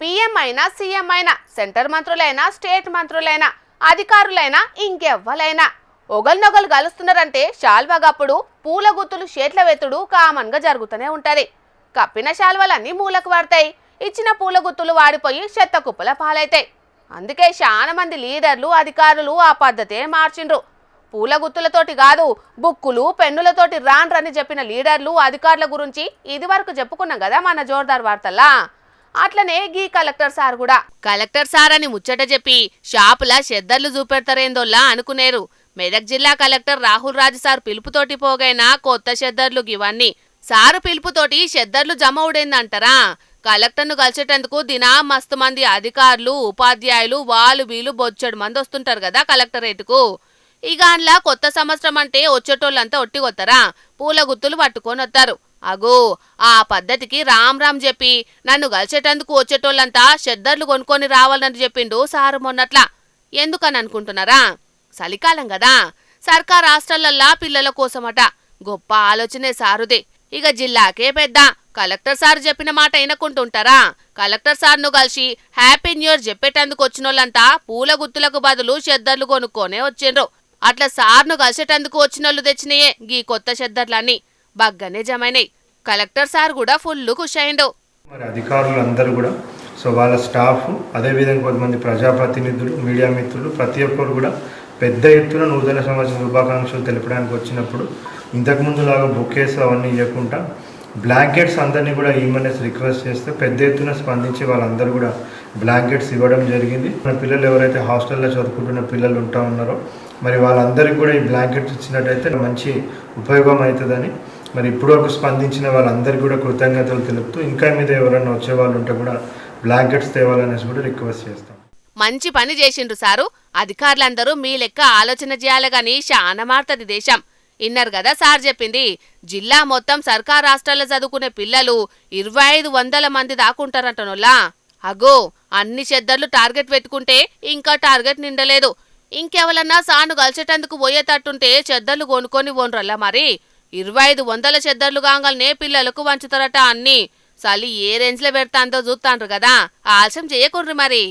PM అయినా CM అయినా centre మంత్రులైనా state మంత్రులైనా అధికారులైనా ఇంకెవ్వలైనా ఒకరినొకరు కలుస్తున్నారంటే శాల్వాగప్పుడు పూల గుత్తులు షేట్ల వెత్తుడు కామన్ గా జరుగుతూనే ఉంటది. కప్పిన శాల్వాలన్నీ మూలకు పడతాయి, ఇచ్చిన పూల గుత్తులు వాడిపోయి చెత్త కుప్పల పాలైతాయి. అందుకే చాలా మంది లీడర్లు అధికారులు ఆ పద్ధతే మార్చిండ్రు. పూల గుత్తులతోటి కాదు, బుక్కులు పెన్నులతోటి రాన్రని చెప్పిన లీడర్లు అధికారుల గురించి ఇది వరకు చెప్పుకున్నాం కదా మన జోర్దార్ వార్తల్లా. అట్లనే గీ కలెక్టర్ సార్ కూడా కలెక్టర్ సార్ అని ముచ్చట చెప్పి షాపుల షెద్దర్లు చూపెడతారేందోల్లా అనుకునేరు. మెదక్ జిల్లా కలెక్టర్ రాహుల్ రాజ్ సార్ పిలుపుతోటి పోగైనా కొత్త షెద్దర్లు ఇవన్నీ. సారు పిలుపుతోటి షెద్దర్లు జమ ఉడేందంటారా? కలెక్టర్ను కలిసేటందుకు దినా మస్తు మంది అధికారులు ఉపాధ్యాయులు వాళ్ళు వీళ్ళు బొచ్చడు మంది వస్తుంటారు కదా కలెక్టరేటుకు. ఇక అందులో కొత్త సంవత్సరం అంటే వచ్చేటోళ్ళంతా ఒట్టిగొత్తరా పూల గుత్తులు పట్టుకొని వస్తారు. అగో ఆ పద్ధతికి రామ్ రామ్ చెప్పి నన్ను కలిసేటందుకు వచ్చేటోళ్ళంతా షెద్దర్లు కొనుక్కొని రావాలని చెప్పిండు సారు మొన్నట్లా. ఎందుకని అనుకుంటున్నారా? చలికాలం కదా, సర్కార్ హాస్టళ్లల్లా పిల్లల కోసమట. గొప్ప ఆలోచనే సారుదే. ఇక జిల్లాకే పెద్ద కలెక్టర్ సార్ చెప్పిన మాట వినకుంటుంటారా? కలెక్టర్ సార్ను కలిసి హ్యాపీ న్యూ ఇయర్ చెప్పేటందుకు వచ్చినోళ్ళంతా పూల గుత్తులకు బదులు షెద్దర్లు కొనుక్కొనే వచ్చిండ్రు. అట్లా సార్ను కలిసేటందుకు వచ్చినోళ్ళు తెచ్చినయే గీ కొత్త షెద్దర్లన్నీ బగ్గనే జమైనాయి. కలెక్టర్ సార్ కూడా ఫుల్ ఖుష్ అయిండు. మరి అధికారులందరూ కూడా వాళ్ళ స్టాఫ్, అదేవిధంగా కొంతమంది ప్రజాప్రతినిధులు, మీడియా మిత్రులు ప్రతి ఒక్కరు కూడా పెద్ద ఎత్తున నూతన సంవత్సర శుభాకాంక్షలు తెలపడానికి వచ్చినప్పుడు ఇంతకుముందు లాగా బుకేస్ అవన్నీ ఇవ్వకుండా బ్లాంకెట్స్ అందరినీ కూడా ఈమెన్స్ రిక్వెస్ట్ చేస్తే పెద్ద ఎత్తున స్పందించి వాళ్ళందరూ కూడా బ్లాంకెట్స్ ఇవ్వడం జరిగింది. మన పిల్లలు ఎవరైతే హాస్టల్లో చదువుకుంటున్న పిల్లలు ఉంటా ఉన్నారో మరి వాళ్ళందరికీ కూడా ఈ బ్లాంకెట్స్ ఇచ్చినట్టయితే మంచి ఉపయోగం అవుతుందని మరి ఇప్పటివరకు స్పందించిన వాళ్ళందరికీ కూడా కృతజ్ఞతలు తెలుపుతూ ఇంకా మీద ఎవరైనా వచ్చే వాళ్ళు ఉంటే కూడా బ్లాంకెట్స్ తేవాలనేసి కూడా రిక్వెస్ట్ చేస్తాం. మంచి పని చేసిండ్రు సారు. అధికారులందరూ మీ లెక్క ఆలోచన చేయాలి గాని శానా మారుతుంది దేశం. ఇన్నర్ కదా సార్ చెప్పింది. జిల్లా మొత్తం సర్కార్ హాస్టల్లో చదువుకునే పిల్లలు 2500 మంది దాకుంటారంటనోల్లా. అగో అన్ని షెద్దర్లు టార్గెట్ పెట్టుకుంటే ఇంకా టార్గెట్ నిండలేదు. ఇంకెవరన్నా సాను కలిసేటందుకు పోయేటట్టుంటే చెద్దర్లు కొనుక్కొని పోన్రల్లా. మరి 2500 చెద్దర్లు కాగాలనే పిల్లలకు వంచుతారట అన్ని. చలి ఏ రేంజ్లో పెడతాందో చూస్తాండ్రు కదా, ఆలస్యం చేయకుండ్రి మరి.